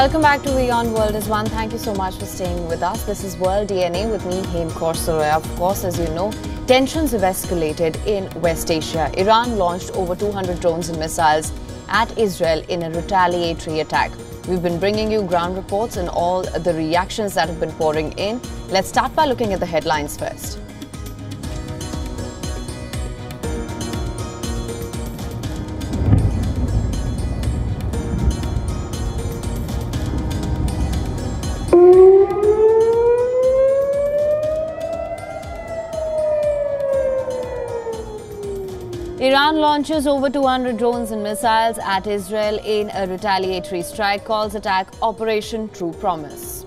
Welcome back to WION World is One. Thank you so much for staying with us. This is World DNA with me, Hem Soroya. Of course, as you know, tensions have escalated in West Asia. Iran launched over 200 drones and missiles at Israel in a retaliatory attack. We've been bringing you ground reports and all the reactions that have been pouring in. Let's start by looking at the headlines first. Iran launches over 200 drones and missiles at Israel in a retaliatory strike, calls attack Operation True Promise.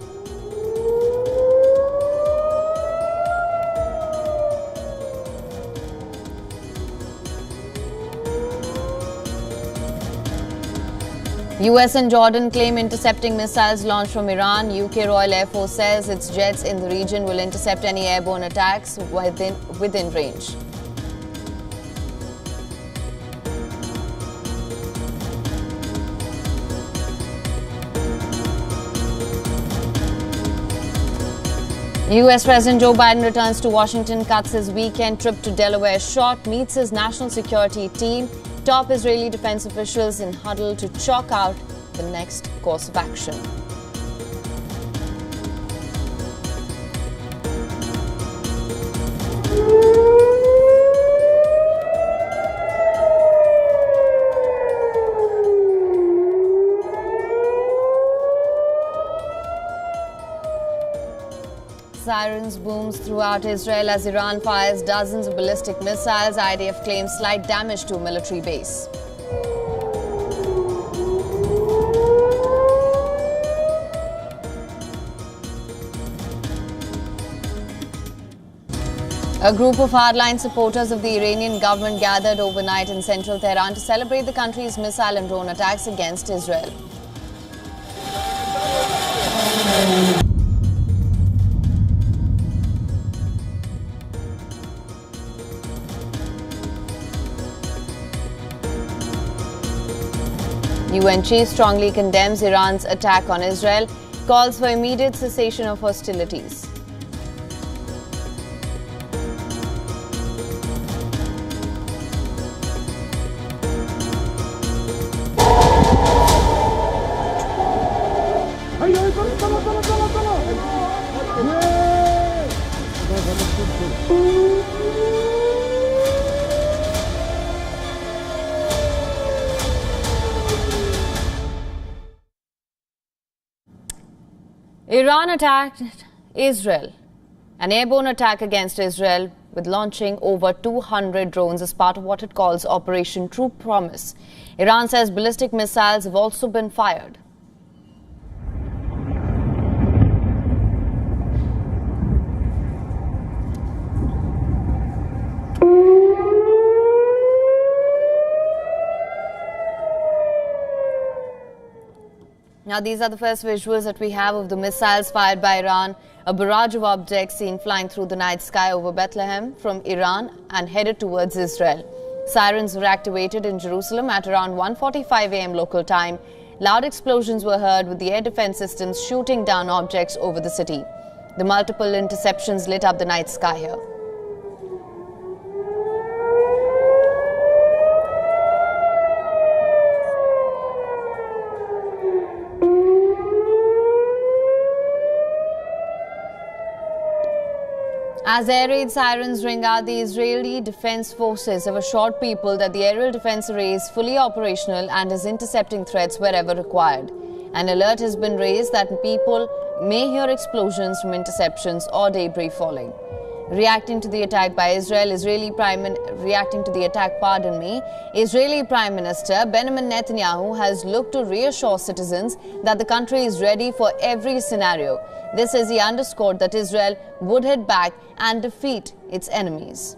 US and Jordan claim intercepting missiles launched from Iran. UK Royal Air Force says its jets in the region will intercept any airborne attacks within range. US President Joe Biden returns to Washington, cuts his weekend trip to Delaware short, meets his national security team. Top Israeli defense officials in huddle to chalk out the next course of action. Sirens booms throughout Israel as Iran fires dozens of ballistic missiles. IDF claims slight damage to a military base. A group of hardline supporters of the Iranian government gathered overnight in central Tehran to celebrate the country's missile and drone attacks against Israel. UN chief strongly condemns Iran's attack on Israel, calls for immediate cessation of hostilities. Iran attacked Israel, an airborne attack against Israel, with launching over 200 drones as part of what it calls Operation True Promise. Iran says ballistic missiles have also been fired. Now, these are the first visuals that we have of the missiles fired by Iran, a barrage of objects seen flying through the night sky over Bethlehem from Iran and headed towards Israel. Sirens were activated in Jerusalem at around 1:45 a.m. local time. Loud explosions were heard with the air defense systems shooting down objects over the city. The multiple interceptions lit up the night sky here. As air raid sirens ring out, the Israeli Defense Forces have assured people that the aerial defense array is fully operational and is intercepting threats wherever required. An alert has been raised that people may hear explosions from interceptions or debris falling. Reacting to the attack by Israel, Israeli Prime Minister Benjamin Netanyahu has looked to reassure citizens that the country is ready for every scenario. This as he underscored that Israel would hit back and defeat its enemies.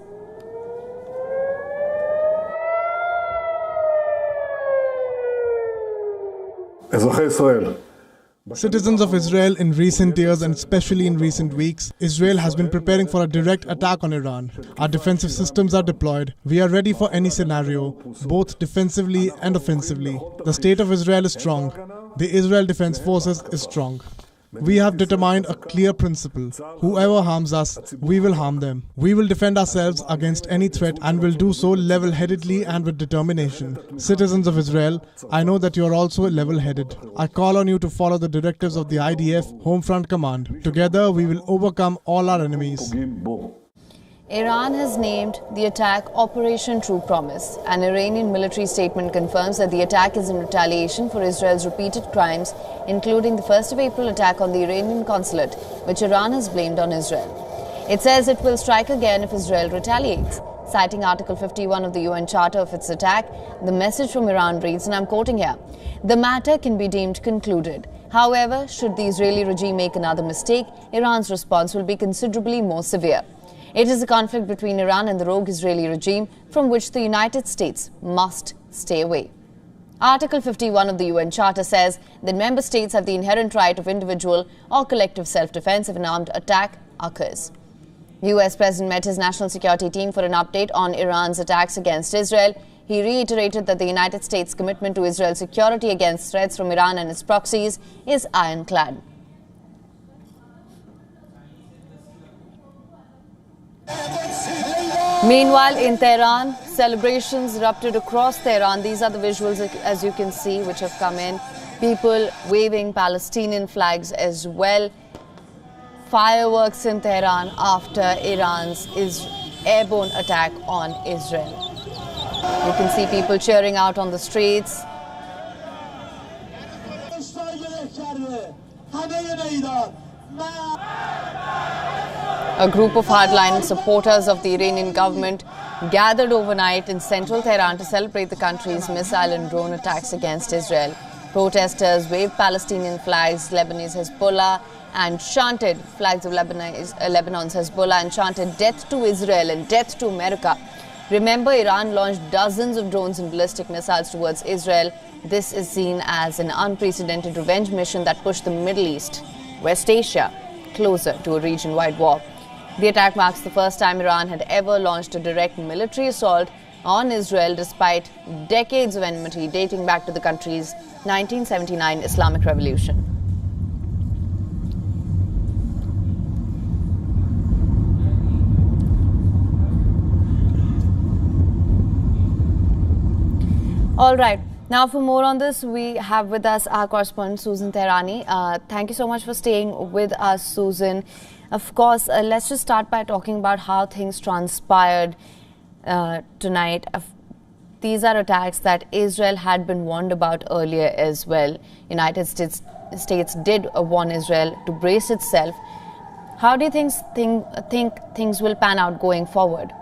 Citizens of Israel in recent years and especially in recent weeks, Israel has been preparing for a direct attack on Iran. Our defensive systems are deployed. We are ready for any scenario, both defensively and offensively. The state of Israel is strong. The Israel Defense Forces is strong. We have determined a clear principle. Whoever harms us, we will harm them. We will defend ourselves against any threat and will do so level-headedly and with determination. Citizens of Israel, I know that you are also level-headed. I call on you to follow the directives of the IDF Home Front Command. Together, we will overcome all our enemies. Iran has named the attack Operation True Promise. An Iranian military statement confirms that the attack is in retaliation for Israel's repeated crimes, including the 1st of April attack on the Iranian consulate, which Iran has blamed on Israel. It says it will strike again if Israel retaliates. Citing Article 51 of the UN Charter of its attack, the message from Iran reads, and I'm quoting here, "The matter can be deemed concluded. However, should the Israeli regime make another mistake, Iran's response will be considerably more severe." It is a conflict between Iran and the rogue Israeli regime from which the United States must stay away. Article 51 of the UN Charter says that member states have the inherent right of individual or collective self-defense if an armed attack occurs. The US President met his national security team for an update on Iran's attacks against Israel. He reiterated that the United States' commitment to Israel's security against threats from Iran and its proxies is ironclad. Meanwhile, in Tehran, celebrations erupted across Tehran. These are the visuals, as you can see, which have come in. People waving Palestinian flags as well. Fireworks in Tehran after Iran's airborne attack on Israel. You can see people cheering out on the streets. A group of hardline supporters of the Iranian government gathered overnight in central Tehran to celebrate the country's missile and drone attacks against Israel. Protesters waved Palestinian flags, Lebanese Hezbollah, and chanted flags of Lebanon's Hezbollah and chanted "Death to Israel" and "Death to America." Remember, Iran launched dozens of drones and ballistic missiles towards Israel. This is seen as an unprecedented revenge mission that pushed the Middle East, West Asia, closer to a region-wide war. The attack marks the first time Iran had ever launched a direct military assault on Israel despite decades of enmity dating back to the country's 1979 Islamic Revolution. All right. Now, for more on this, we have with us our correspondent, Susan Tehrani. Thank you so much for staying with us, Susan. Of course, let's just start by talking about how things transpired tonight. These are attacks that Israel had been warned about earlier as well. United States did warn Israel to brace itself. How do you think things will pan out going forward?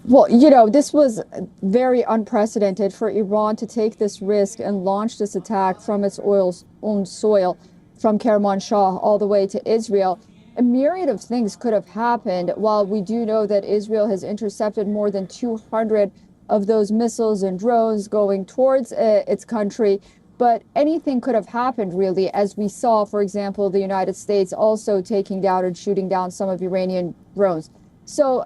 Well, you know, this was very unprecedented for Iran to take this risk and launch this attack from its own soil, from Kermanshah all the way to Israel. A myriad of things could have happened. While we do know that Israel has intercepted more than 200 of those missiles and drones going towards its country, but anything could have happened, really, as we saw, for example, the United States also taking down and shooting down some of Iranian drones. So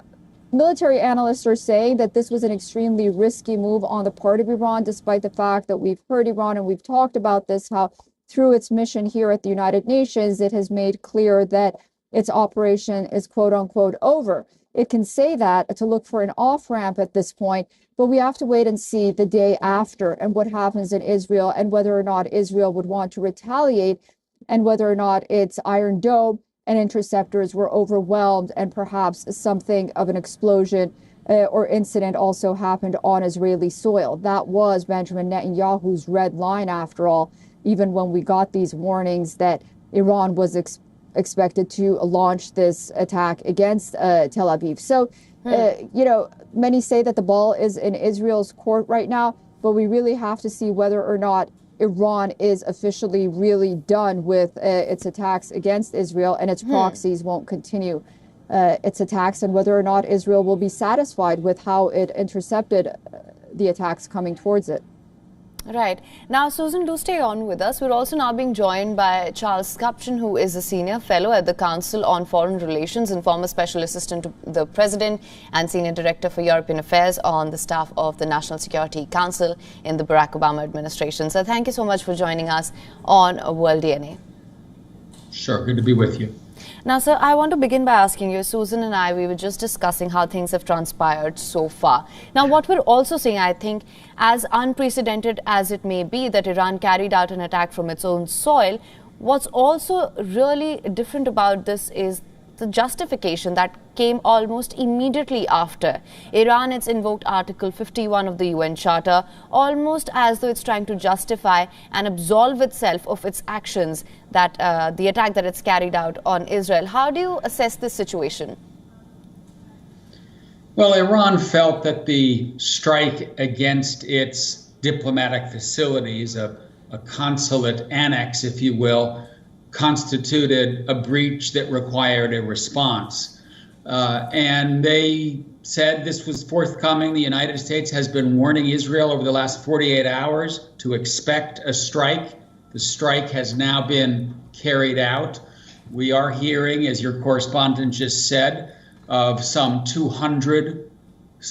military analysts are saying that this was an extremely risky move on the part of Iran, despite the fact that we've heard Iran and we've talked about this, how through its mission here at the United Nations, it has made clear that its operation is quote unquote over. It can say that to look for an off-ramp at this point, but we have to wait and see the day after and what happens in Israel and whether or not Israel would want to retaliate and whether or not its Iron Dome and interceptors were overwhelmed and perhaps something of an explosion or incident also happened on Israeli soil. That was Benjamin Netanyahu's red line, after all, even when we got these warnings that Iran was expected to launch this attack against Tel Aviv. So, you know, many say that the ball is in Israel's court right now, but we really have to see whether or not Iran is officially really done with its attacks against Israel and its proxies won't continue its attacks, and whether or not Israel will be satisfied with how it intercepted the attacks coming towards it. Right. Now, Susan, do stay on with us. We're also now being joined by Charles Kupchan, who is a senior fellow at the Council on Foreign Relations and former special assistant to the President and senior director for European Affairs on the staff of the National Security Council in the Barack Obama administration. So thank you so much for joining us on World DNA. Sure, good to be with you. Now, sir, I want to begin by asking you, Susan and I, we were just discussing how things have transpired so far. Now, what we're also seeing, I think, as unprecedented as it may be that Iran carried out an attack from its own soil, what's also really different about this is the justification that came almost immediately after. Iran has invoked Article 51 of the UN Charter, almost as though it's trying to justify and absolve itself of its actions, that the attack that it's carried out on Israel. How do you assess this situation? Well, Iran felt that the strike against its diplomatic facilities, a consulate annex, if you will, constituted a breach that required a response. And they said this was forthcoming. The United States has been warning Israel over the last 48 hours to expect a strike. The strike has now been carried out. We are hearing, as your correspondent just said, of some 200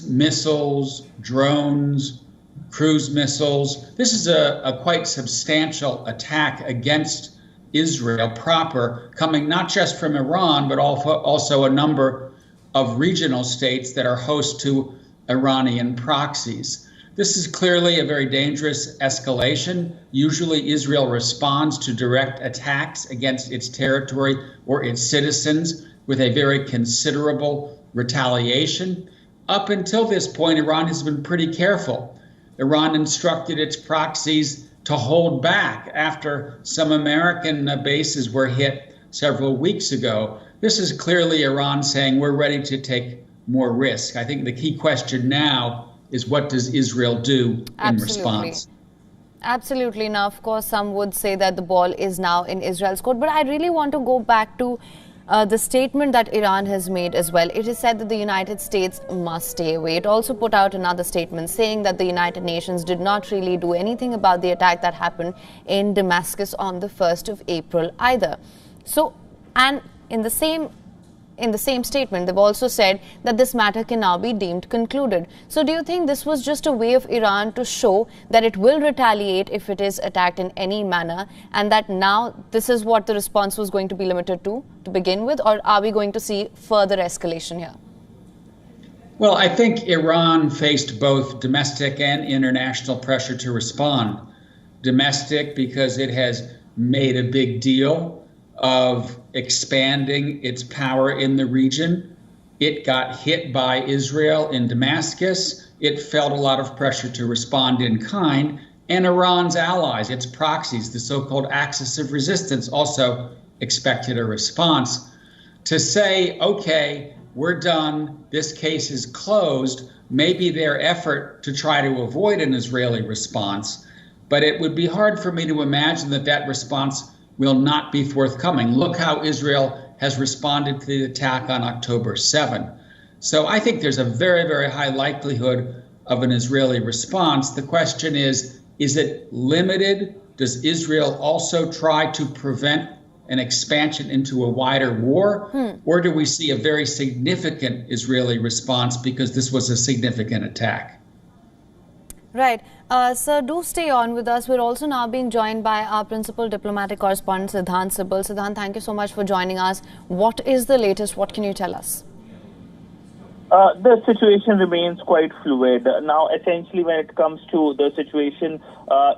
missiles, drones, cruise missiles. This is a quite substantial attack against Israel proper, coming not just from Iran, but also a number of regional states that are host to Iranian proxies. This is clearly a very dangerous escalation. Usually Israel responds to direct attacks against its territory or its citizens with a very considerable retaliation. Up until this point, Iran has been pretty careful. Iran instructed its proxies to hold back after some American bases were hit several weeks ago. This is clearly Iran saying we're ready to take more risk. I think the key question now is, what does Israel do in response? Absolutely. Now, of course, some would say that the ball is now in Israel's court, but I really want to go back to the statement that Iran has made as well. It is said that the United States must stay away. It also put out another statement saying that the United Nations did not really do anything about the attack that happened in Damascus on the 1st of April either. So, and in the same statement, they've also said that this matter can now be deemed concluded. So do you think this was just a way of Iran to show that it will retaliate if it is attacked in any manner, and that now this is what the response was going to be limited to begin with, or are we going to see further escalation here? Well, I think Iran faced both domestic and international pressure to respond. Domestic, because it has made a big deal of expanding its power in the region. It got hit by Israel in Damascus. It felt a lot of pressure to respond in kind. And Iran's allies, its proxies, the so-called axis of resistance, also expected a response. To say, okay, we're done, this case is closed, may be their effort to try to avoid an Israeli response. But it would be hard for me to imagine that that response will not be forthcoming. Look how Israel has responded to the attack on October 7. So I think there's a very, very high likelihood of an Israeli response. The question is it limited? Does Israel also try to prevent an expansion into a wider war? Or do we see a very significant Israeli response because this was a significant attack? Right. Sir, do stay on with us. We're also now being joined by our principal diplomatic correspondent, Siddhant Sibal. Siddhant, thank you so much for joining us. What is the latest? What can you tell us? The situation remains quite fluid. Now, essentially, when it comes to the situation,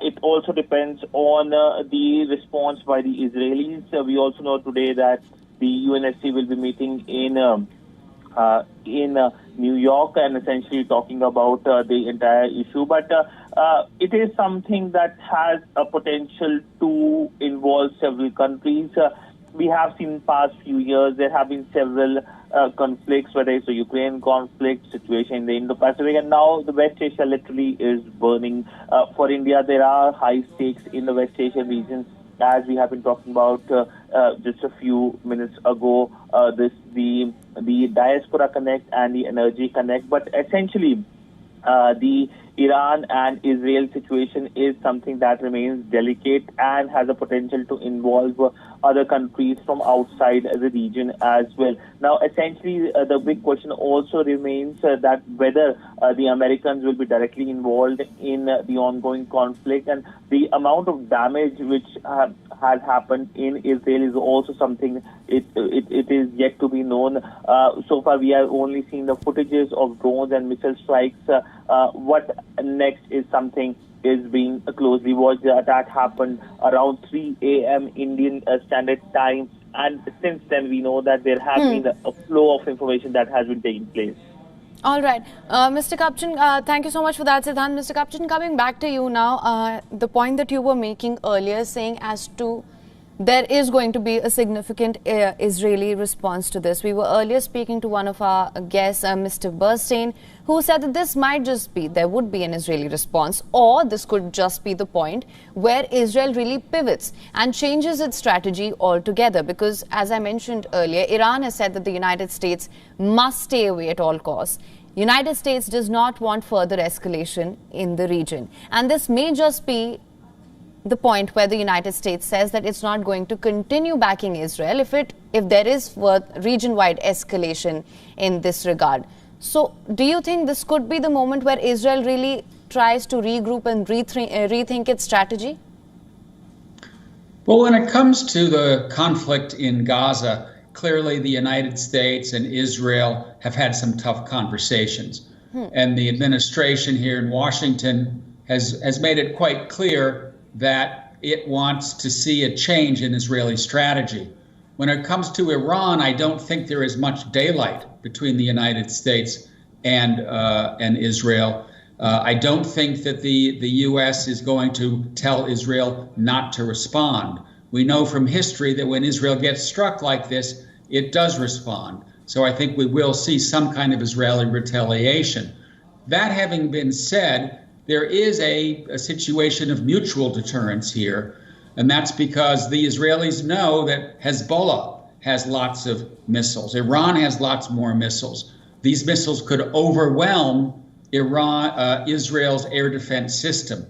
it also depends on the response by the Israelis. We also know today that the UNSC will be meeting in New York and essentially talking about the entire issue. But it is something that has a potential to involve several countries. We have seen in the past few years there have been several conflicts, whether it's the Ukraine conflict, situation in the Indo-Pacific, and now the West Asia literally is burning. For India, there are high stakes in the West Asian region, as we have been talking about just a few minutes ago, the Diaspora Connect and the Energy Connect. But essentially, the Iran and Israel situation is something that remains delicate and has a potential to involve other countries from outside the region as well. Now, essentially, the big question also remains that whether the Americans will be directly involved in the ongoing conflict, and the amount of damage which has happened in Israel is also something it is yet to be known. So far, we have only seen the footages of drones and missile strikes. What next is something is being closely watched. The attack happened around 3 a.m. Indian Standard Time, and since then we know that there has been a flow of information that has been taking place. All right. Mr. Kapchan, thank you so much for that, Siddhant. Mr. Kapchan, coming back to you now, the point that you were making earlier, saying as to there is going to be a significant Israeli response to this. We were earlier speaking to one of our guests, Mr. Burstein, who said that this might just be, there would be an Israeli response, or this could just be the point where Israel really pivots and changes its strategy altogether. Because, as I mentioned earlier, Iran has said that the United States must stay away at all costs. United States does not want further escalation in the region. And this may just be the point where the United States says that it's not going to continue backing Israel if there is region-wide escalation in this regard. So, do you think this could be the moment where Israel really tries to regroup and rethink its strategy? Well, when it comes to the conflict in Gaza, clearly the United States and Israel have had some tough conversations. And the administration here in Washington has made it quite clear that it wants to see a change in Israeli strategy. When it comes to Iran, I don't think there is much daylight between the United States and Israel. I don't think that the U.S. is going to tell Israel not to respond. We know from history that when Israel gets struck like this, it does respond. So I think we will see some kind of Israeli retaliation. That having been said, there is a situation of mutual deterrence here, and that's because the Israelis know that Hezbollah has lots of missiles. Iran has lots more missiles. These missiles could overwhelm Israel's air defense system.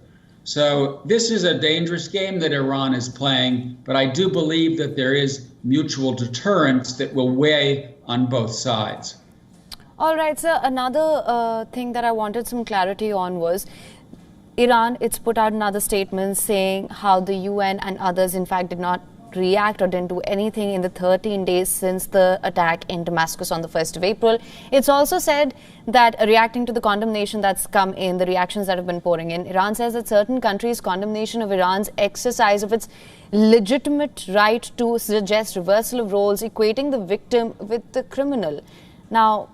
So this is a dangerous game that Iran is playing, but I do believe that there is mutual deterrence that will weigh on both sides. All right, sir. Another thing that I wanted some clarity on was Iran. It's put out another statement saying how the UN and others, in fact, did not react or didn't do anything in the 13 days since the attack in Damascus on the 1st of April. It's also said that reacting to the condemnation that's come in, the reactions that have been pouring in, Iran says that certain countries' condemnation of Iran's exercise of its legitimate right to suggest reversal of roles, equating the victim with the criminal. Now,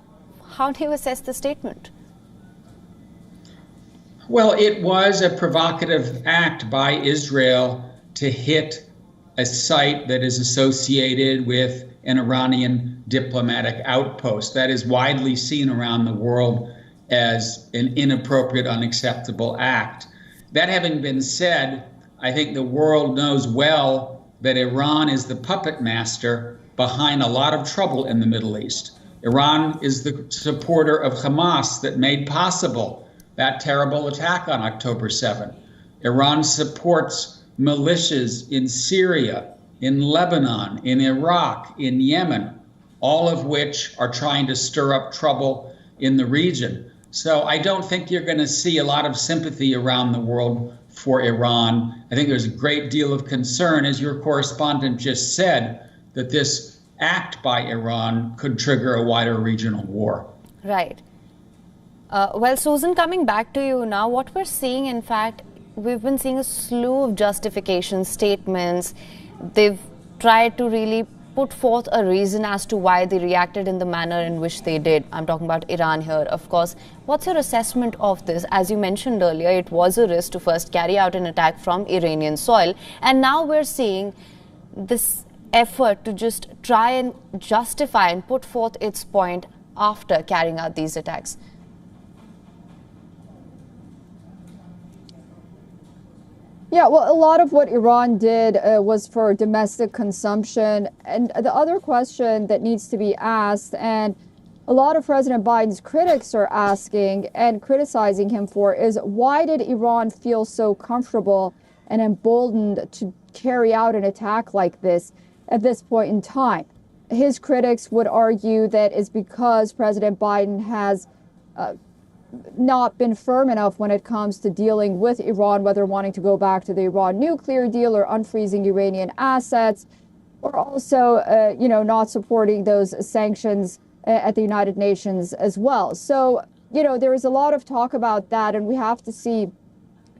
how do you assess the statement? Well, it was a provocative act by Israel to hit a site that is associated with an Iranian diplomatic outpost. That is widely seen around the world as an inappropriate, unacceptable act. That having been said, I think the world knows well that Iran is the puppet master behind a lot of trouble in the Middle East. Iran is the supporter of Hamas that made possible that terrible attack on October 7. Iran supports militias in Syria, in Lebanon, in Iraq, in Yemen, all of which are trying to stir up trouble in the region. So I don't think you're going to see a lot of sympathy around the world for Iran. I think there's a great deal of concern, as your correspondent just said, that this act by Iran could trigger a wider regional war. Right. Well, Susan, coming back to you now, what we're seeing, in fact, we've been seeing a slew of justification statements. They've tried to really put forth a reason as to why they reacted in the manner in which they did. I'm talking about Iran here, of course. What's your assessment of this? As you mentioned earlier, it was a risk to first carry out an attack from Iranian soil. And now we're seeing this effort to just try and justify and put forth its point after carrying out these attacks. Yeah, well, a lot of what Iran did was for domestic consumption. And the other question that needs to be asked, and a lot of President Biden's critics are asking and criticizing him for is, why did Iran feel so comfortable and emboldened to carry out an attack like this at this point in time? His critics would argue that it's because President Biden has not been firm enough when it comes to dealing with Iran, whether wanting to go back to the Iran nuclear deal or unfreezing Iranian assets, or also, not supporting those sanctions at the United Nations as well. So, there is a lot of talk about that, and we have to see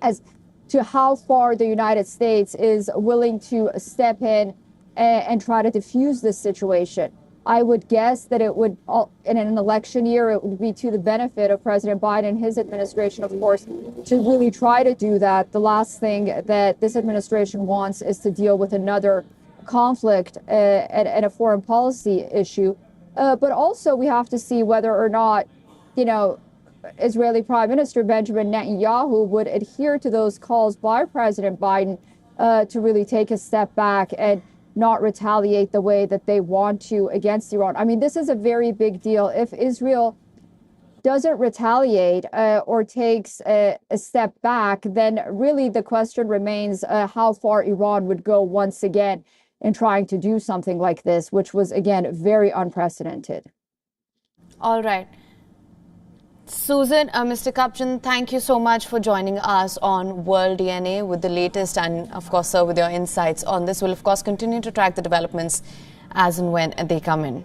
as to how far the United States is willing to step in and try to diffuse this situation. I would guess that it would, in an election year, it would be to the benefit of President Biden and his administration, of course, to really try to do that. The last thing that this administration wants is to deal with another conflict and a foreign policy issue. But also we have to see whether or not, Israeli Prime Minister Benjamin Netanyahu would adhere to those calls by President Biden to really take a step back and not retaliate the way that they want to against Iran. I mean, this is a very big deal. If Israel doesn't retaliate or takes a step back, then really the question remains how far Iran would go once again in trying to do something like this, which was, again, very unprecedented. All right. Susan, Mr. Kapchan, thank you so much for joining us on World DNA with the latest and, of course, sir, with your insights on this. We'll, of course, continue to track the developments as and when they come in.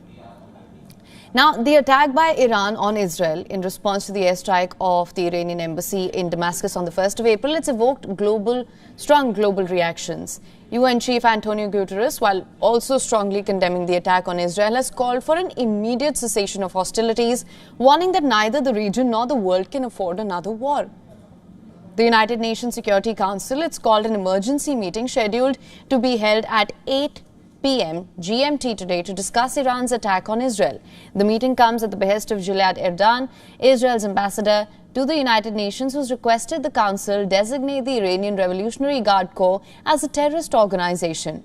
Now, the attack by Iran on Israel in response to the airstrike of the Iranian embassy in Damascus on the 1st of April, it's evoked strong global reactions. UN Chief Antonio Guterres, while also strongly condemning the attack on Israel, has called for an immediate cessation of hostilities, warning that neither the region nor the world can afford another war. The United Nations Security Council, it's called an emergency meeting scheduled to be held at 8 p.m. GMT today to discuss Iran's attack on Israel. The meeting comes at the behest of Gilad Erdan, Israel's ambassador to the United Nations, who's requested the Council designate the Iranian Revolutionary Guard Corps as a terrorist organization.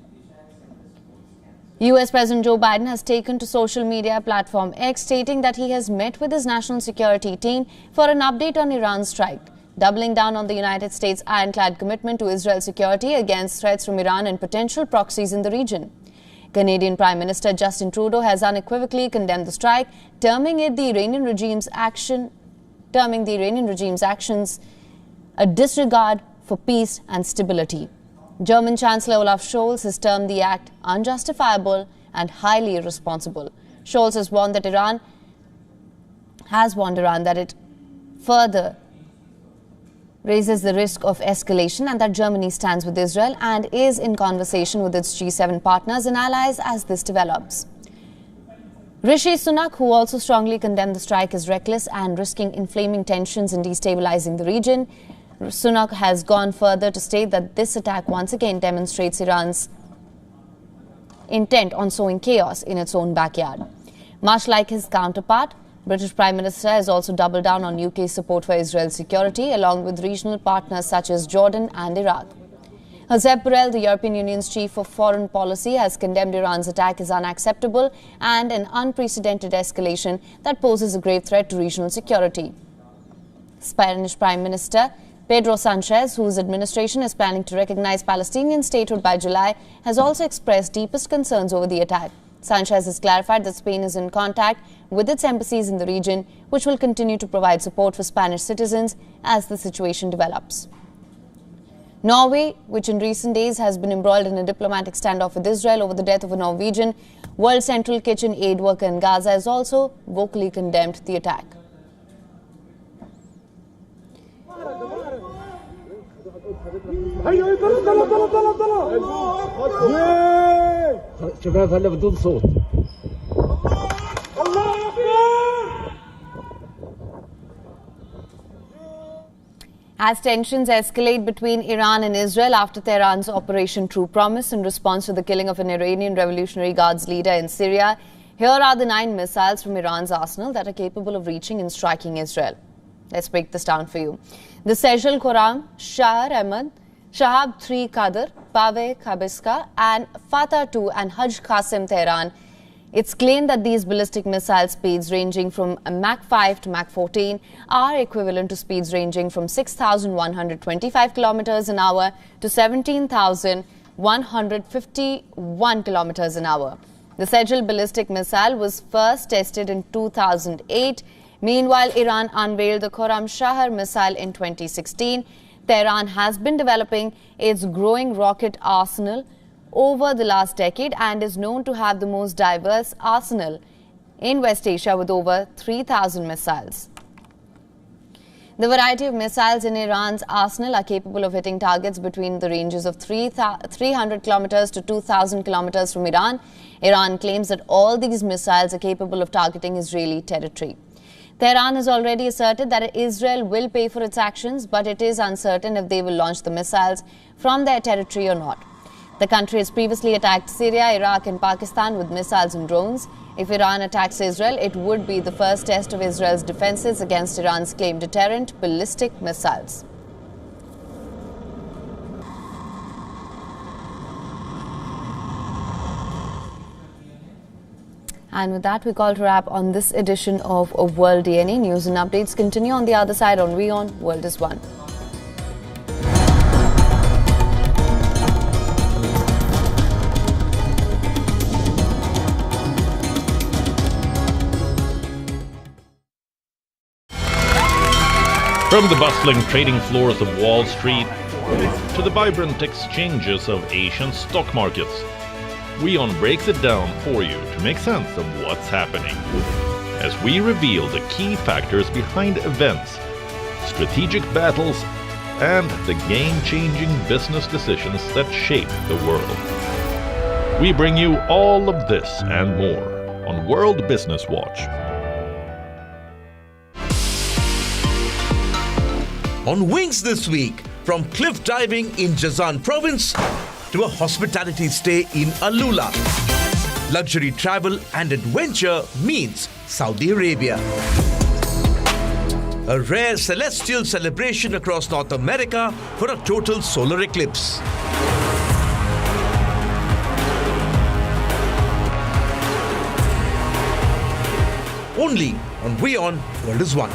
US President Joe Biden has taken to social media platform X, stating that he has met with his national security team for an update on Iran's strike, doubling down on the United States' ironclad commitment to Israel's security against threats from Iran and potential proxies in the region. Canadian Prime Minister Justin Trudeau has unequivocally condemned the strike, terming the Iranian regime's actions a disregard for peace and stability. German Chancellor Olaf Scholz has termed the act unjustifiable and highly irresponsible. Scholz has warned Iran that it further raises the risk of escalation and that Germany stands with Israel and is in conversation with its G7 partners and allies as this develops. Rishi Sunak, who also strongly condemned the strike as reckless and risking inflaming tensions and destabilizing the region, Sunak has gone further to state that this attack once again demonstrates Iran's intent on sowing chaos in its own backyard. Much like his counterpart, British Prime Minister has also doubled down on UK's support for Israel's security, along with regional partners such as Jordan and Iraq. Josep Borrell, the European Union's chief of foreign policy, has condemned Iran's attack as unacceptable and an unprecedented escalation that poses a grave threat to regional security. Spanish Prime Minister Pedro Sanchez, whose administration is planning to recognize Palestinian statehood by July, has also expressed deepest concerns over the attack. Sanchez has clarified that Spain is in contact with its embassies in the region, which will continue to provide support for Spanish citizens as the situation develops. Norway, which in recent days has been embroiled in a diplomatic standoff with Israel over the death of a Norwegian World Central Kitchen aid worker in Gaza, has also vocally condemned the attack. As tensions escalate between Iran and Israel after Tehran's Operation True Promise in response to the killing of an Iranian Revolutionary Guards leader in Syria, here are the 9 missiles from Iran's arsenal that are capable of reaching and striking Israel. Let's break this down for you. The Sejal Khoram, Shah Ahmad, Shahab 3 Qadr, Pave Kabiska and Fatah 2 and Hajj Qasim Tehran It's claimed that these ballistic missile speeds ranging from Mach 5 to Mach 14 are equivalent to speeds ranging from 6,125 kilometers an hour to 17,151 kilometers an hour. The Sejal ballistic missile was first tested in 2008. Meanwhile, Iran unveiled the Khorramshahr missile in 2016. Tehran has been developing its growing rocket arsenal over the last decade and is known to have the most diverse arsenal in West Asia with over 3,000 missiles. The variety of missiles in Iran's arsenal are capable of hitting targets between the ranges of 300 kilometers to 2,000 kilometers from Iran. Iran claims that all these missiles are capable of targeting Israeli territory. Tehran has already asserted that Israel will pay for its actions, but it is uncertain if they will launch the missiles from their territory or not. The country has previously attacked Syria, Iraq and Pakistan with missiles and drones. If Iran attacks Israel, it would be the first test of Israel's defenses against Iran's claimed deterrent ballistic missiles. And with that, we call to wrap on this edition of World DNA. News and updates continue on the other side on WION World is One. From the bustling trading floors of Wall Street to the vibrant exchanges of Asian stock markets, WION breaks it down for you to make sense of what's happening, as we reveal the key factors behind events, strategic battles, and the game-changing business decisions that shape the world. We bring you all of this and more on World Business Watch. On Wings this week, from cliff diving in Jazan province to a hospitality stay in Alula. Luxury travel and adventure meets Saudi Arabia. A rare celestial celebration across North America for a total solar eclipse. Only on WION World is One.